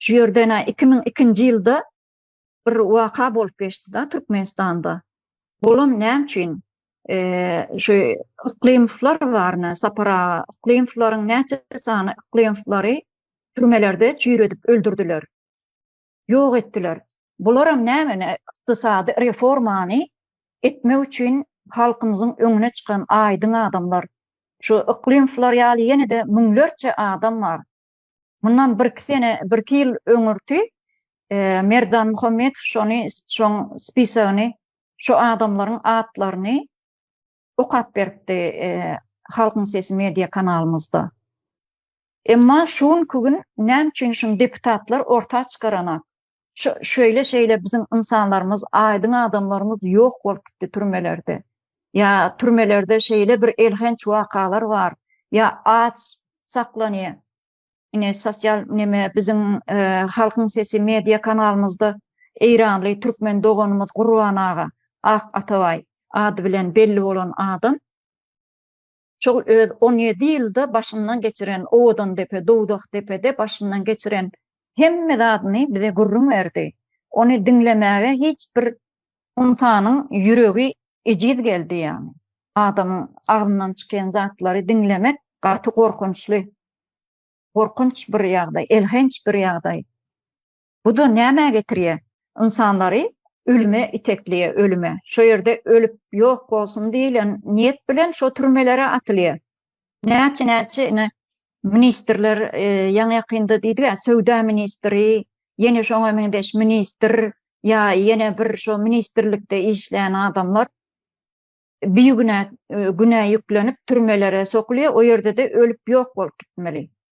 Şu ýerde 2002-nji ýylda bir waka bolup geçdi da Türkmenistanda. Bolam näme üçin? Şu Iklimowlar barna, sapara Iklimowlaryň näçe sany Iklimowlary türmelerde çüýredip öldürdiler. Ýok etdiler. Bularam näme ykdysady reformany etmek üçin halkymyzyň öňüne çykan aýdyň adamlar. Şu Iklimowlar ýaly ýene-de müňlerçe adam bar. Mundan bir ýyl öňürti Merdan Muhammedow şoň spisagyny, şu adamlaryň atlaryny okap beripdi Halkyň Sesi media kanalymyzda. Emma şuň kugün näme üçin şu deputatlar orta çykaranak? Şöyle bizim insanlarımız, aýdyň adamlarımız ýok bolup gitdi türmelerde. Ya türmelerde bir elhenç wakalar var. Ya aç saklanýar. Ine sosial bizim Halkyň Sesi media kanalymyzda Eýranly türkmen doganymyz Gurban aga Ak Atabay ady bilen belli bolan adam. Çok 17 ýylda başyndan geçiren Owadan depe, Dowdak depede başyndan geçiren hemme zadyny bize gurrun berdi. Onu dinlemäge hiç bir insanyň ýüregi ejid geldi ýani. Adamyň agyndan çykan zatlary dinlemek gaty korkunçly. Korkunç bir ýagdaý, elhenç bir ýagdaý. Bu da näme getirýär? İnsanlary ölüme itekliye, ölüme. Şo ýerde ölüp ýok bolsun diýilen niyet bilen şo türmelere atylýar. Näçe ministrler ýa ýakynda diýdi, söwda ministri, ýene şoňa meňdeş ministr, ýa ýene bir şo ministrlikde işleýän adamlar büyügüne günä ýüklenip türmelere sokulýar, o ýerde de ölüp ýok bolup gitmeli.